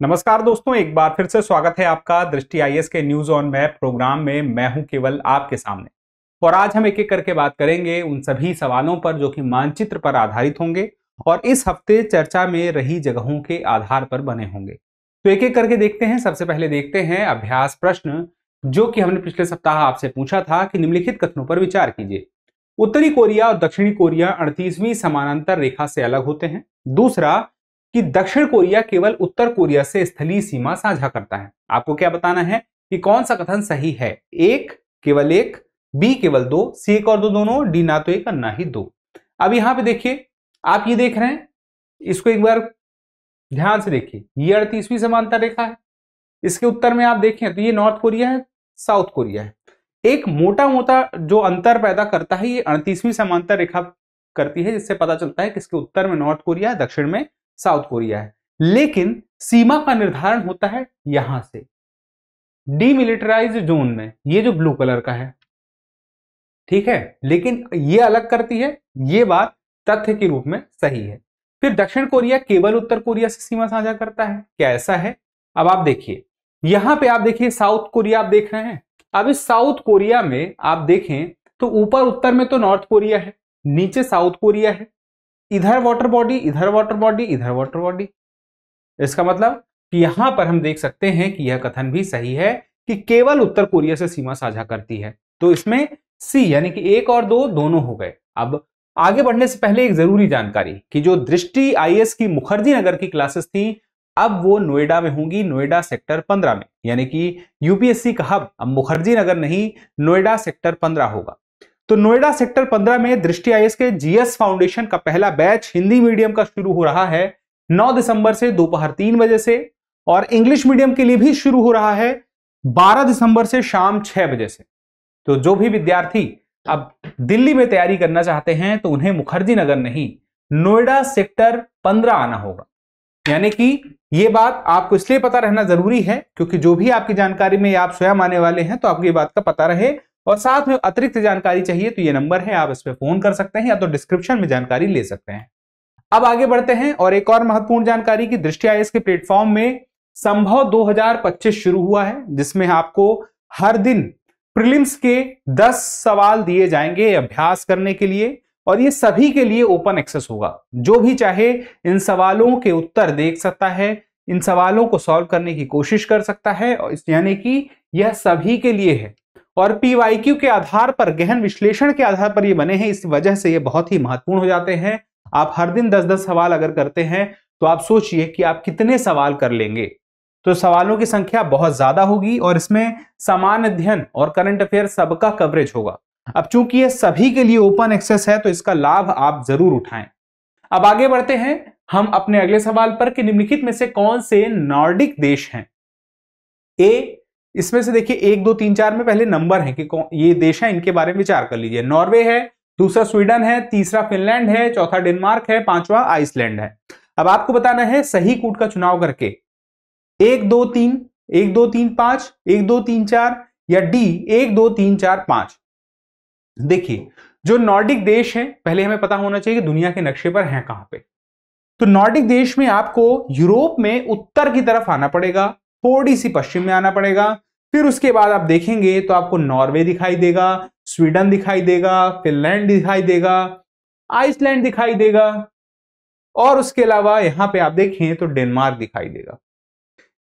नमस्कार दोस्तों, एक बार फिर से स्वागत है आपका दृष्टि आईएएस के न्यूज ऑन मैप प्रोग्राम में। मैं हूं केवल आपके सामने और आज हम एक एक करके बात करेंगे उन सभी सवालों पर जो कि मानचित्र पर आधारित होंगे और इस हफ्ते चर्चा में रही जगहों के आधार पर बने होंगे। तो एक एक करके देखते हैं। सबसे पहले देखते हैं अभ्यास प्रश्न जो कि हमने पिछले सप्ताह आपसे पूछा था कि निम्नलिखित कथनों पर विचार कीजिए। उत्तरी कोरिया और दक्षिणी कोरिया 38वीं समानांतर रेखा से अलग होते हैं। दूसरा कि दक्षिण कोरिया केवल उत्तर कोरिया से स्थलीय सीमा साझा करता है। आपको क्या बताना है कि कौन सा कथन सही है। एक, केवल एक, बी केवल दो, सी एक और दो दोनों, डी ना तो एक और ना ही दो। अब यहां पे देखिए, आप ये देख रहे हैं, इसको एक बार ध्यान से देखिए। ये 38वीं समांतर रेखा है। इसके उत्तर में आप देखें तो ये नॉर्थ कोरिया है, साउथ कोरिया है। एक मोटा मोटा जो अंतर पैदा करता है ये 38वीं समांतर रेखा करती है, जिससे पता चलता है कि इसके उत्तर में नॉर्थ कोरिया है, दक्षिण में साउथ कोरिया है। लेकिन सीमा का निर्धारण होता है यहां से डीमिलिटराइज्ड जोन में, ये जो ब्लू कलर का है, ठीक है। लेकिन ये अलग करती है, ये बात तथ्य के रूप में सही है। फिर दक्षिण कोरिया केवल उत्तर कोरिया से सीमा साझा करता है, क्या ऐसा है? अब आप देखिए, यहां पे आप देखिए साउथ कोरिया आप देख रहे हैं। अब इस साउथ कोरिया में आप देखें तो ऊपर उत्तर में तो नॉर्थ कोरिया है, नीचे साउथ कोरिया है, इधर वाटर बॉडी, इधर वाटर बॉडी, इधर वाटर बॉडी। इसका मतलब कि यहां पर हम देख सकते हैं कि यह कथन भी सही है कि केवल उत्तर कोरिया से सीमा साझा करती है। तो इसमें सी यानी कि एक और दो दोनों हो गए। अब आगे बढ़ने से पहले एक जरूरी जानकारी कि जो दृष्टि आईएएस की मुखर्जी नगर की क्लासेस थी, अब वो नोएडा में होंगी, नोएडा सेक्टर 15 में। यानी कि यूपीएससी का हब अब मुखर्जी नगर नहीं, नोएडा सेक्टर 15 होगा। तो नोएडा सेक्टर 15 में दृष्टि आईएएस के जीएस फाउंडेशन का पहला बैच हिंदी मीडियम का शुरू हो रहा है 9 दिसंबर से दोपहर 3 बजे से, और इंग्लिश मीडियम के लिए भी शुरू हो रहा है 12 दिसंबर से शाम 6 बजे से। तो जो भी विद्यार्थी अब दिल्ली में तैयारी करना चाहते हैं तो उन्हें मुखर्जी नगर नहीं, नोएडा सेक्टर 15 आना होगा। यानी कि यह बात आपको इसलिए पता रहना जरूरी है क्योंकि जो भी आपकी जानकारी में आप स्वयं आने वाले हैं तो आपको ये बात का पता रहे। और साथ में अतिरिक्त जानकारी चाहिए तो ये नंबर है, आप इस पर फोन कर सकते हैं या तो डिस्क्रिप्शन में जानकारी ले सकते हैं। अब आगे बढ़ते हैं और एक और महत्वपूर्ण जानकारी की दृष्टि आईएएस के प्लेटफॉर्म में संभव 2025 शुरू हुआ है, जिसमें आपको हर दिन प्रीलिम्स के 10 सवाल दिए जाएंगे अभ्यास करने के लिए, और ये सभी के लिए ओपन एक्सेस होगा। जो भी चाहे इन सवालों के उत्तर देख सकता है, इन सवालों को सॉल्व करने की कोशिश कर सकता है, यानी कि यह सभी के लिए है। और पीवाईक्यू के आधार पर, गहन विश्लेषण के आधार पर ये बने हैं, इस वजह से ये बहुत ही महत्वपूर्ण हो जाते हैं। आप हर दिन 10-10 सवाल अगर करते हैं तो आप सोचिए कि आप कितने सवाल कर लेंगे। तो सवालों की संख्या बहुत ज्यादा होगी और इसमें सामान्य अध्ययन और करंट अफेयर सबका कवरेज होगा। अब चूंकि ये सभी के लिए ओपन एक्सेस है तो इसका लाभ आप जरूर उठाएं। अब आगे बढ़ते हैं हम अपने अगले सवाल पर कि निम्नलिखित में से कौन से नॉर्डिक देश हैं। ए, इसमें से देखिए 1, 2, 3, 4 में पहले नंबर है कि ये देश है, इनके बारे में विचार कर लीजिए। नॉर्वे है, दूसरा स्वीडन है, तीसरा फिनलैंड है, चौथा डेनमार्क है, पांचवा आइसलैंड है। अब आपको बताना है सही कूट का चुनाव करके 1, 2, 3, 1, 2, 3, 5, 1, 2, 3, 4 या डी 1, 2, 3, 4, 5। देखिए, जो नॉर्डिक देश है पहले हमें पता होना चाहिए कि दुनिया के नक्शे पर हैं कहां पे। तो नॉर्डिक देश में आपको यूरोप में उत्तर की तरफ आना पड़ेगा, थोड़ी सी पश्चिम में आना पड़ेगा। फिर उसके बाद आप देखेंगे तो आपको नॉर्वे दिखाई देगा, स्वीडन दिखाई देगा, फिनलैंड दिखाई देगा, आइसलैंड दिखाई देगा, और उसके अलावा यहां पे आप देखें तो डेनमार्क दिखाई देगा।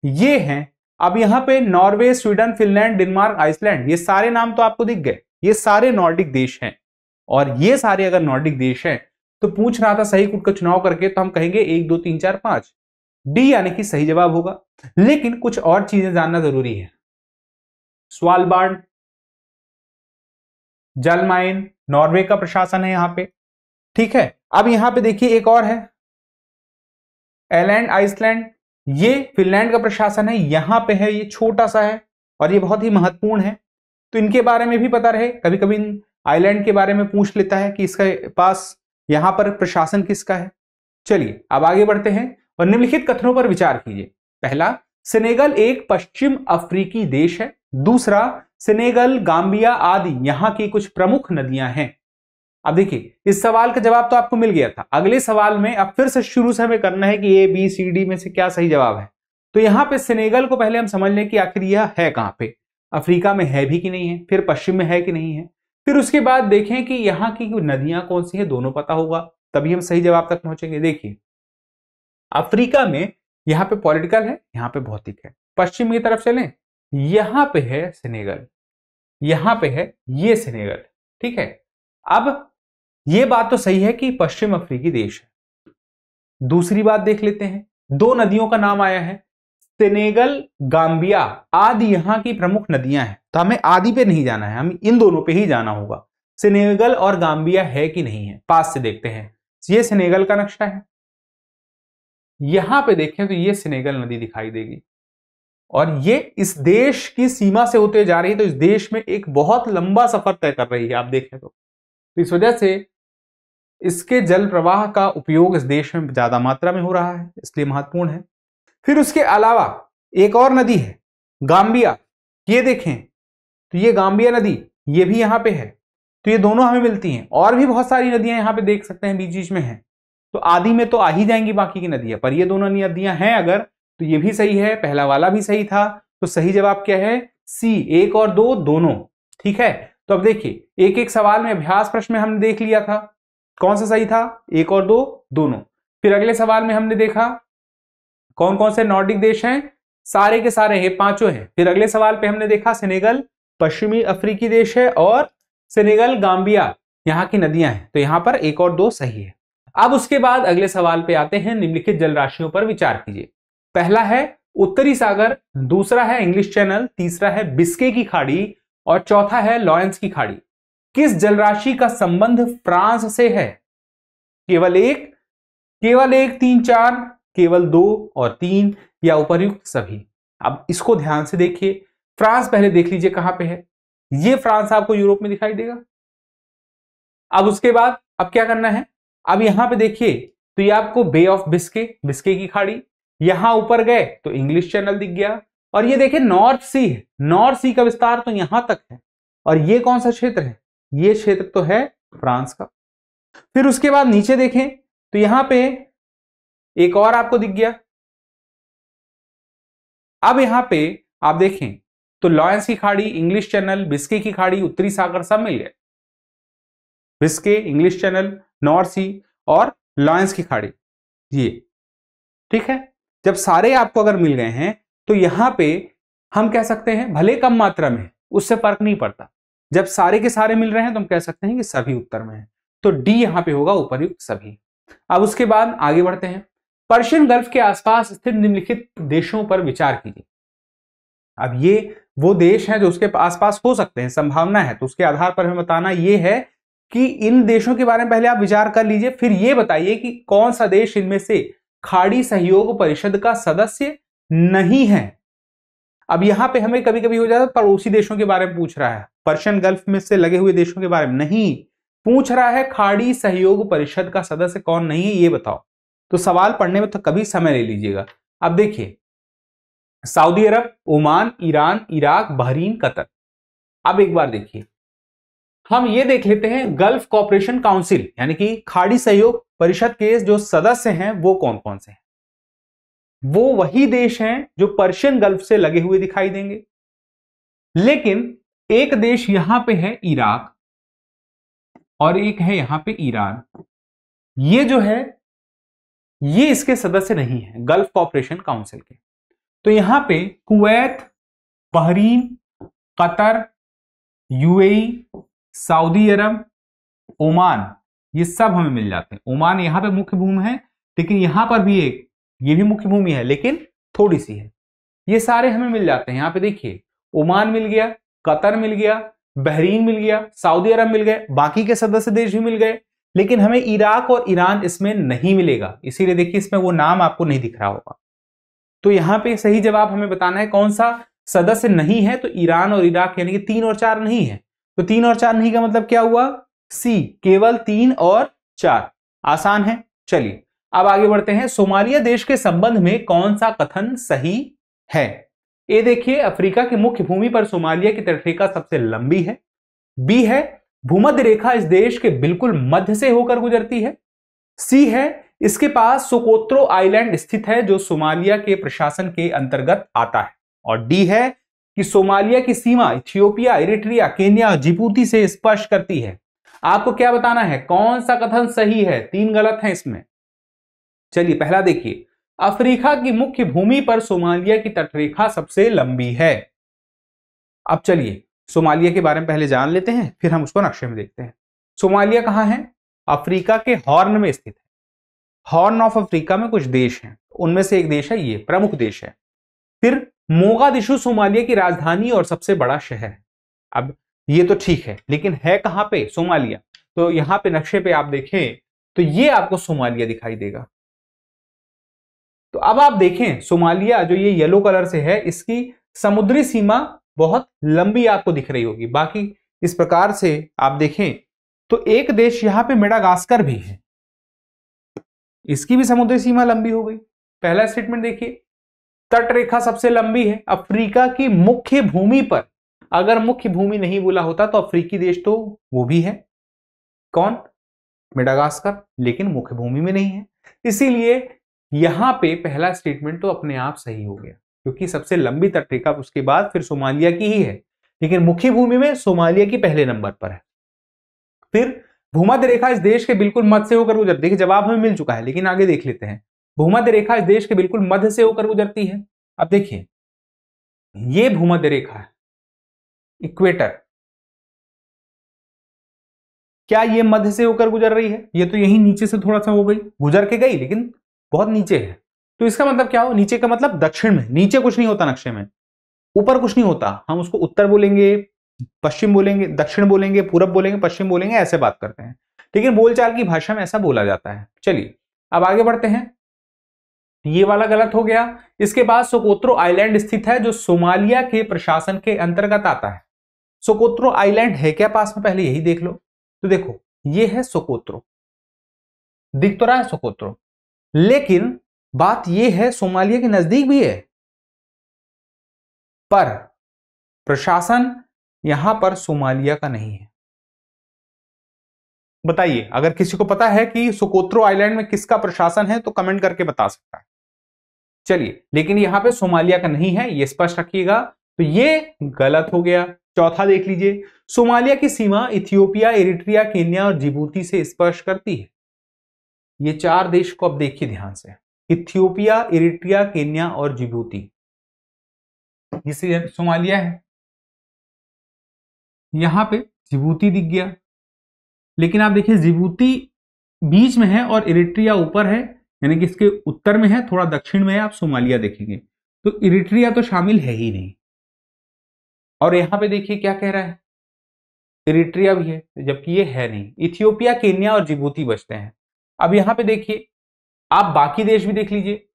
ये हैं, अब यहां पे Norway, Sweden, Finland, Denmark, Iceland, ये सारे नाम तो आपको दिख गए। ये सारे नॉर्डिक देश हैं, और ये सारे अगर नॉर्डिक देश हैं तो पूछ रहा था सही कूट का चुनाव करके, तो हम कहेंगे 1, 2, 3, 4, 5, डी यानी कि सही जवाब होगा। लेकिन कुछ और चीजें जानना जरूरी है। स्वालबार्ड, जलमाइन, नॉर्वे का प्रशासन है यहां पे, ठीक है। अब यहां पे देखिए एक और है एलैंड आइसलैंड, ये फिनलैंड का प्रशासन है, यहां पे है, ये छोटा सा है और ये बहुत ही महत्वपूर्ण है। तो इनके बारे में भी पता रहे। कभी कभी आइलैंड के बारे में पूछ लेता है कि इसके पास यहां पर प्रशासन किसका है। चलिए अब आगे बढ़ते हैं और निम्नलिखित कथनों पर विचार कीजिए। पहला, सेनेगल एक पश्चिम अफ्रीकी देश है। दूसरा, सेनेगल, गाम्बिया आदि यहां की कुछ प्रमुख नदियां हैं। अब देखिए, इस सवाल का जवाब तो आपको मिल गया था। अगले सवाल में अब फिर से शुरू से हमें करना है कि ए बी सी डी में से क्या सही जवाब है। तो यहां पे सेनेगल को पहले हम समझ लें कि आखिर यह है कहां पे, अफ्रीका में है भी कि नहीं है, फिर पश्चिम में है कि नहीं है, फिर उसके बाद देखें कि यहाँ की नदियां कौन सी है, दोनों पता होगा तभी हम सही जवाब तक पहुंचेंगे। देखिए अफ्रीका में यहाँ पे पॉलिटिकल है, यहाँ पे भौतिक है। पश्चिम की तरफ चलें, यहाँ पे है सेनेगल, यहाँ पे है ये सेनेगल, ठीक है। अब ये बात तो सही है कि पश्चिम अफ्रीकी देश है। दूसरी बात देख लेते हैं, दो नदियों का नाम आया है, सेनेगल गांबिया आदि यहाँ की प्रमुख नदियां हैं। तो हमें आदि पे नहीं जाना है, हमें इन दोनों पे ही जाना होगा। सेनेगल और गांबिया है कि नहीं है, पास से देखते हैं। ये सेनेगल का नक्शा है, यहां पे देखें तो ये सेनेगल नदी दिखाई देगी और ये इस देश की सीमा से होते जा रही है, तो इस देश में एक बहुत लंबा सफर तय कर रही है। आप देखें तो इस वजह से इसके जल प्रवाह का उपयोग इस देश में ज्यादा मात्रा में हो रहा है, इसलिए महत्वपूर्ण है। फिर उसके अलावा एक और नदी है गांबिया, ये देखें तो ये गांबिया नदी ये भी यहां पे है, तो ये दोनों हमें मिलती हैं। और भी बहुत सारी नदियां यहां पे देख सकते हैं बीच बीच में हैं, तो आदि में तो आ ही जाएंगी बाकी की नदियां, पर ये दोनों नदियां हैं अगर, तो ये भी सही है, पहला वाला भी सही था। तो सही जवाब क्या है, सी, 1 और 2 दोनों, ठीक है। तो अब देखिए एक एक सवाल में, अभ्यास प्रश्न में हमने देख लिया था कौन सा सही था, 1 और 2 दोनों। फिर अगले सवाल में हमने देखा कौन कौन से नॉर्डिक देश हैं, सारे के सारे हैं, पांचों हैं। फिर अगले सवाल पे हमने देखा सेनेगल पश्चिमी अफ्रीकी देश है और सेनेगल गांबिया यहाँ की नदियां हैं, तो यहां पर 1 और 2 सही है। अब उसके बाद अगले सवाल पे आते हैं, निम्नलिखित जल राशियों पर विचार कीजिए। पहला है उत्तरी सागर, दूसरा है इंग्लिश चैनल, तीसरा है बिस्के की खाड़ी और चौथा है लॉरेंस की खाड़ी। किस जल राशि का संबंध फ्रांस से है? केवल एक, 3, 4, केवल 2 और 3 या उपर्युक्त सभी? अब इसको ध्यान से देखिए, फ्रांस पहले देख लीजिए कहां पे है, ये फ्रांस आपको यूरोप में दिखाई देगा। अब उसके बाद अब क्या करना है, अब यहां पे देखिए तो ये आपको बे ऑफ बिस्के, बिस्के की खाड़ी, यहां ऊपर गए तो इंग्लिश चैनल दिख गया, और ये देखिए नॉर्थ सी है, नॉर्थ सी का विस्तार तो यहां तक है। और ये कौन सा क्षेत्र है, ये क्षेत्र तो है फ्रांस का। फिर उसके बाद नीचे देखें तो यहां पे एक और आपको दिख गया। अब यहां पे आप देखें तो लॉरेंस की खाड़ी, इंग्लिश चैनल, बिस्के की खाड़ी, उत्तरी सागर सब मिल गए। बिस्के, इंग्लिश चैनल, नॉर्थ सी और लॉरेंस की खाड़ी, ये ठीक है। जब सारे आपको अगर मिल गए हैं तो यहां पे हम कह सकते हैं, भले कम मात्रा में, उससे फर्क नहीं पड़ता, जब सारे के सारे मिल रहे हैं तो हम कह सकते हैं कि सभी उत्तर में है, तो डी यहां पे होगा उपर्युक्त सभी। अब उसके बाद आगे बढ़ते हैं, पर्शियन गल्फ के आसपास स्थित निम्नलिखित देशों पर विचार कीजिए। अब ये वो देश हैं जो उसके आसपास हो सकते हैं, संभावना है, तो उसके आधार पर हमें बताना ये है कि इन देशों के बारे में पहले आप विचार कर लीजिए, फिर ये बताइए कि कौन सा देश इनमें से खाड़ी सहयोग परिषद का सदस्य नहीं है। अब यहां पे हमें कभी कभी हो जाता है पड़ोसी देशों के बारे में पूछ रहा है, पर्शियन गल्फ में से लगे हुए देशों के बारे में नहीं पूछ रहा है, खाड़ी सहयोग परिषद का सदस्य कौन नहीं है ये बताओ। तो सवाल पढ़ने में तो कभी समय ले लीजिएगा। अब देखिए Saudi Arab, Oman, Iran, Iraq, Bahrain, Qatar. अब एक बार देखिए हम ये देख लेते हैं गल्फ कोऑपरेशन काउंसिल यानी कि खाड़ी सहयोग परिषद के जो सदस्य हैं वो कौन कौन से हैं। वो वही देश हैं जो पर्शियन गल्फ से लगे हुए दिखाई देंगे, लेकिन एक देश यहां पे है इराक और एक है यहां पे ईरान, ये जो है ये इसके सदस्य नहीं है गल्फ कोऑपरेशन काउंसिल के। तो यहां पे Kuwait, Bahrain, Qatar, UAE, Saudi Arab, Oman, ये सब हमें मिल जाते हैं। ओमान यहां पे मुख्य भूमि है, लेकिन यहां पर भी एक ये भी मुख्य भूमि है लेकिन थोड़ी सी है, ये सारे हमें मिल जाते हैं। यहां पे देखिए ओमान मिल गया, कतर मिल गया, बहरीन मिल गया, सऊदी अरब मिल गए, बाकी के सदस्य देश भी मिल गए, लेकिन हमें इराक और ईरान इसमें नहीं मिलेगा, इसीलिए देखिए इसमें वो नाम आपको नहीं दिख रहा होगा। तो यहां पे सही जवाब हमें बताना है कौन सा सदस्य नहीं है, तो ईरान और इराक यानी कि 3 और 4 नहीं है। तो 3 और 4 नहीं का मतलब क्या हुआ, सी, केवल 3 और 4। आसान है। चलिए अब आगे बढ़ते हैं, सोमालिया देश के संबंध में कौन सा कथन सही है। ए देखिए अफ्रीका की मुख्य भूमि पर सोमालिया की तटरेखा सबसे लंबी है। बी है भूमध्य रेखा इस देश के बिल्कुल मध्य से होकर गुजरती है। सी है इसके पास सोकोत्रो आइलैंड स्थित है जो सोमालिया के प्रशासन के अंतर्गत आता है। और डी है कि सोमालिया की सीमा इथियोपिया, इरिट्रिया, केन्या और जिबूती से स्पर्श करती है। आपको क्या बताना है, कौन सा कथन सही है? 3 गलत हैं इसमें। चलिए पहला देखिए, अफ्रीका की मुख्य भूमि पर सोमालिया की तटरेखा सबसे लंबी है। अब चलिए सोमालिया के बारे में पहले जान लेते हैं, फिर हम उसको नक्शे में देखते हैं। सोमालिया कहां है? अफ्रीका के हॉर्न में स्थित है। हॉर्न ऑफ अफ्रीका में कुछ देश हैं, उनमें से एक देश है ये, प्रमुख देश है। फिर मोगादिशु सोमालिया की राजधानी और सबसे बड़ा शहर है। अब ये तो ठीक है, लेकिन है कहां पे सोमालिया? तो यहां पे नक्शे पे आप देखें तो ये आपको सोमालिया दिखाई देगा। तो अब आप देखें सोमालिया जो ये येलो कलर से है, इसकी समुद्री सीमा बहुत लंबी आपको दिख रही होगी। बाकी इस प्रकार से आप देखें तो एक देश यहां पे मेडागास्कर भी है, इसकी भी समुद्री सीमा लंबी हो गई। पहला स्टेटमेंट देखिए, तट रेखा सबसे लंबी है अफ्रीका की मुख्य भूमि पर। अगर मुख्य भूमि नहीं बोला होता तो अफ्रीकी देश तो वो भी है, कौन? मेडागास्कर, लेकिन मुख्य भूमि में नहीं है। इसीलिए यहां पे पहला स्टेटमेंट तो अपने आप सही हो गया, क्योंकि सबसे लंबी तटरेखा उसके बाद फिर सोमालिया की ही है, लेकिन मुख्य भूमि में सोमालिया की पहले नंबर पर है। फिर भूमध्य रेखा इस देश के बिल्कुल मध्य से होकर गुजरती है। देखिए जवाब हमें मिल चुका है, लेकिन आगे देख लेते हैं। भूमध्य रेखा इस देश के बिल्कुल मध्य से होकर गुजरती है। अब देखिए ये भूमध्य रेखा है, इक्वेटर, क्या ये मध्य से होकर गुजर रही है? ये तो यही नीचे से थोड़ा सा हो गई, गुजर के गई, लेकिन बहुत नीचे है। तो इसका मतलब क्या हो? नीचे का मतलब दक्षिण में, नीचे कुछ नहीं होता नक्शे में, ऊपर कुछ नहीं होता। हम उसको उत्तर बोलेंगे, पश्चिम बोलेंगे, दक्षिण बोलेंगे, पूरब बोलेंगे, पश्चिम बोलेंगे, ऐसे बात करते हैं, लेकिन बोलचाल की भाषा में ऐसा बोला जाता है। चलिए अब आगे बढ़ते हैं। ये वाला गलत हो गया। इसके बाद सोकोत्रो आइलैंड स्थित है जो सोमालिया के प्रशासन के अंतर्गत आता है। सोकोत्रो आइलैंड है क्या पास में? पहले यही देख लो। तो देखो ये है सोकोत्रो, दिख तो रहा है सोकोत्रो, लेकिन बात यह है सोमालिया के नजदीक भी है, पर प्रशासन यहां पर सोमालिया का नहीं है। बताइए, अगर किसी को पता है कि सोकोत्रो आइलैंड में किसका प्रशासन है तो कमेंट करके बता सकता है। चलिए, लेकिन यहां पे सोमालिया का नहीं है, ये स्पष्ट रखिएगा। तो ये गलत हो गया। चौथा देख लीजिए, सोमालिया की सीमा इथियोपिया, इरिट्रिया, केन्या और जिबूती से स्पर्श करती है। ये 4 देश को अब देखिए ध्यान से, इथियोपिया, इरिट्रिया, केन्या और जिबूती, जिसे सोमालिया है। यहां पे जिबूती दिख गया, लेकिन आप देखिए जिबूती बीच में है और इरिट्रिया ऊपर है, यानी कि इसके उत्तर में है, थोड़ा दक्षिण में है। आप सोमालिया देखेंगे तो इरिट्रिया तो शामिल है ही नहीं। और यहां पे देखिए क्या कह रहा है, इरिट्रिया भी है, जबकि ये है नहीं। इथियोपिया, केन्या और जिबूती बचते हैं। अब यहां पे देखिए, आप बाकी देश भी देख लीजिए,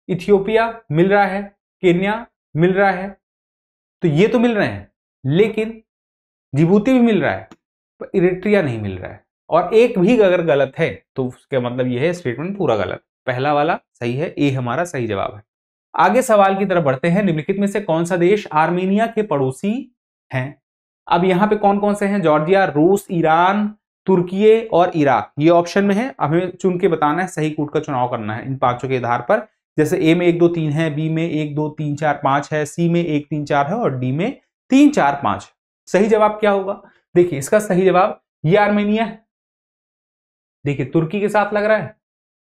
इथियोपिया मिल रहा है, केन्या मिल रहा है, तो ये तो मिल रहे हैं, लेकिन जिबूती भी मिल रहा है, पर इरिट्रिया नहीं मिल रहा है। और एक भी अगर गलत है तो उसका मतलब यह है स्टेटमेंट पूरा गलत। पहला वाला सही है, ए हमारा सही जवाब है। आगे सवाल की तरफ बढ़ते हैं। निम्नलिखित में से कौन सा देश आर्मेनिया के पड़ोसी हैं? अब यहां पे कौन कौन से हैं? जॉर्जिया, रूस, ईरान, तुर्की और इराक, ये ऑप्शन में है। हमें चुन के बताना है, सही कूट का चुनाव करना है इन 5 के आधार पर। जैसे ए में 1 2 3 है, बी में 1 2 3 4 5 है, सी में 1 3 4 है और डी में 3 4 5। सही जवाब क्या होगा? देखिए इसका सही जवाब ये आर्मेनिया है। देखिए तुर्की के साथ लग रहा है,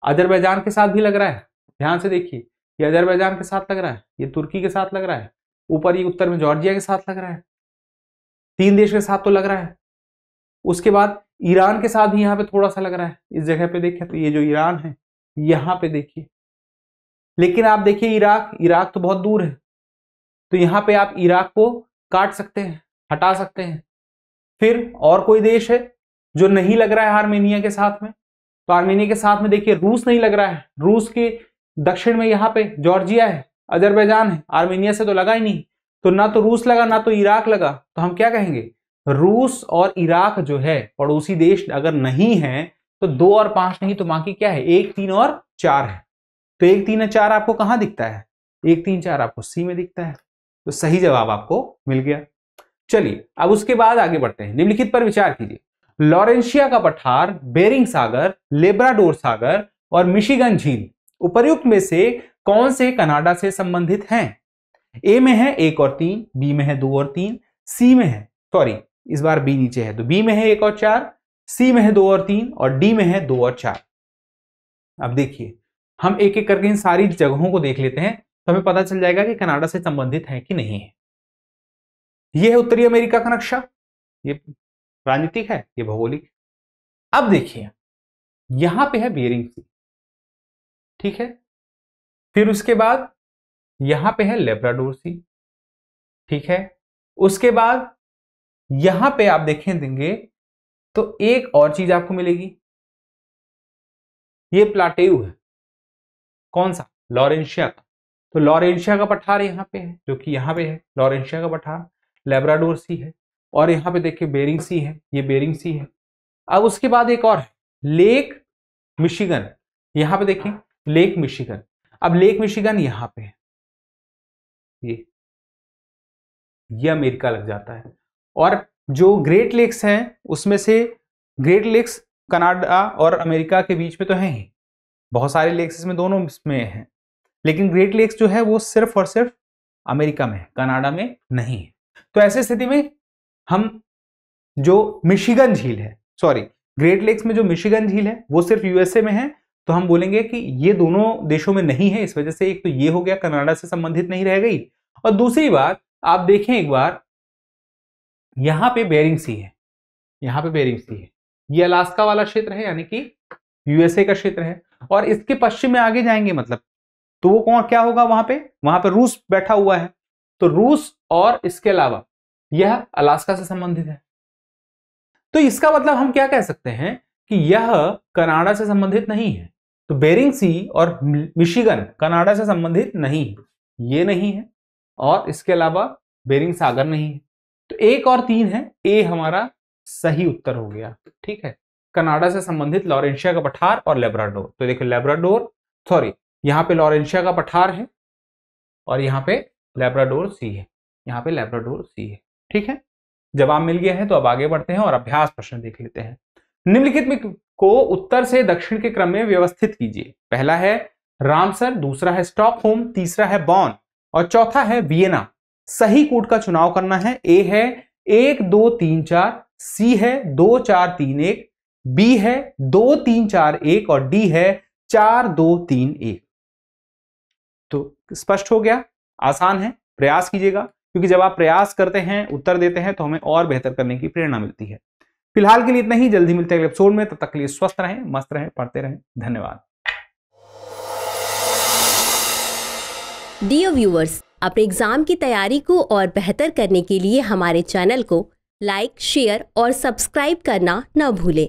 अजरबैजान के साथ भी लग रहा है। ध्यान से देखिए, ये अजरबैजान के साथ लग रहा है, ये तुर्की के साथ लग रहा है, ऊपर ये उत्तर में जॉर्जिया के साथ लग रहा है। 3 देश के साथ तो लग रहा है। उसके बाद ईरान के साथ भी यहाँ पे थोड़ा सा लग रहा है। इस जगह पे देखिए तो ये जो ईरान है यहाँ पे देखिए, लेकिन आप देखिए इराक तो बहुत दूर है, तो यहाँ पे आप इराक को काट सकते हैं, हटा सकते हैं। फिर और कोई देश है जो नहीं लग रहा है आर्मेनिया के साथ में, तो आर्मेनिया के साथ में देखिए रूस नहीं लग रहा है। रूस के दक्षिण में यहाँ पे जॉर्जिया है, अजरबैजान है, आर्मेनिया से तो लगा ही नहीं। तो ना तो रूस लगा ना तो इराक लगा, तो हम क्या कहेंगे, रूस और इराक जो है पड़ोसी देश अगर नहीं है तो 2 और 5 नहीं, तो बाकी क्या है 1 3 और 4 है। तो 1 3 और 4 आपको कहां दिखता है? 1 3 4 आपको सी में दिखता है। तो सही जवाब आपको मिल गया। चलिए अब उसके बाद आगे बढ़ते हैं। निम्नलिखित पर विचार कीजिए। लॉरेंशिया का पठार, बेरिंग सागर, लेब्राडोर सागर और मिशिगन झील उपर्युक्त में से कौन से कनाडा से संबंधित हैं? ए में है 1 और 3, बी में है 2 और 3, सी में है, सॉरी इस बार बी नीचे है, तो बी में है 1 और 4, सी में है 2 और 3 और डी में है 2 और 4। अब देखिए हम एक एक करके इन सारी जगहों को देख लेते हैं तो हमें पता चल जाएगा कि कनाडा से संबंधित है कि नहीं है। यह है उत्तरी अमेरिका का नक्शा, ये राजनीतिक है, ये भौगोलिक। अब देखिए यहां पे है बेरिंग सी, ठीक है, फिर उसके बाद यहां पे है लेब्राडोर सी, ठीक है, उसके बाद यहां पे आप देंगे तो एक और चीज आपको मिलेगी, ये प्लाटेयू है, कौन सा? लॉरेंशिया का। तो लॉरेंशिया का पठार यहां पे है, जो कि यहां पे है लॉरेंशिया का पठार, लेब्राडोर सी है, और यहां पे देखिए बेरिंग सी है, ये बेरिंग सी है। अब उसके बाद एक और है लेक मिशिगन, यहां पे देखें लेक मिशिगन। अब लेक मिशिगन यहां पे है, ये अमेरिका लग जाता है। और जो ग्रेट लेक्स हैं उसमें से ग्रेट लेक्स कनाडा और अमेरिका के बीच में तो हैं ही, बहुत सारे लेक्स इसमें दोनों में हैं, लेकिन ग्रेट लेक्स जो है वो सिर्फ और सिर्फ अमेरिका में है, कनाडा में नहीं है। तो ऐसी स्थिति में हम जो मिशिगन झील है, सॉरी ग्रेट लेक्स में जो मिशिगन झील है वो सिर्फ यूएसए में है, तो हम बोलेंगे कि ये दोनों देशों में नहीं है। इस वजह से एक तो ये हो गया, कनाडा से संबंधित नहीं रह गई। और दूसरी बात आप देखें एक बार, यहां पे बेरिंग सी है, यहां पे बेरिंग सी है, ये अलास्का वाला क्षेत्र है, यानी कि यूएसए का क्षेत्र है। और इसके पश्चिम में आगे जाएंगे मतलब तो वो कौन क्या होगा, वहां पे रूस बैठा हुआ है, तो रूस और इसके अलावा यह अलास्का से संबंधित है। तो इसका मतलब हम क्या कह सकते हैं कि यह कनाडा से संबंधित नहीं है। तो बेरिंग सी और मिशिगन कनाडा से संबंधित नहीं है, ये नहीं है, और इसके अलावा बेरिंग सागर नहीं है। तो 1 और 3 है, ए हमारा सही उत्तर हो गया, ठीक है। कनाडा से संबंधित लॉरेंशिया का पठार और लेब्राडोर। तो देखो लेब्राडोर, सॉरी यहां पे लॉरेंशिया का पठार है और यहां पे लेब्राडोर सी है, यहां पे लेब्राडोर सी है, ठीक है। जवाब मिल गया है, तो अब आगे बढ़ते हैं और अभ्यास प्रश्न देख लेते हैं। निम्नलिखित में को उत्तर से दक्षिण के क्रम में व्यवस्थित कीजिए। पहला है रामसर, दूसरा है स्टॉकहोम, तीसरा है बॉन और चौथा है वियना। सही कूट का चुनाव करना है। ए है 1 2 3 4, सी है 2 4 3 1, बी है 2 3 4 1 और डी है 4 2 3 1। तो स्पष्ट हो गया, आसान है, प्रयास कीजिएगा, क्योंकि जब आप प्रयास करते हैं, उत्तर देते हैं, तो हमें और बेहतर करने की प्रेरणा मिलती है। फिलहाल के लिए इतना ही, जल्दी मिलते हैं अगले एपिसोड में। तब तक के लिए स्वस्थ रहें, मस्त रहें, पढ़ते रहें। धन्यवाद। डियर व्यूअर्स, अपने एग्जाम की तैयारी को और बेहतर करने के लिए हमारे चैनल को लाइक, शेयर और सब्सक्राइब करना न भूलें।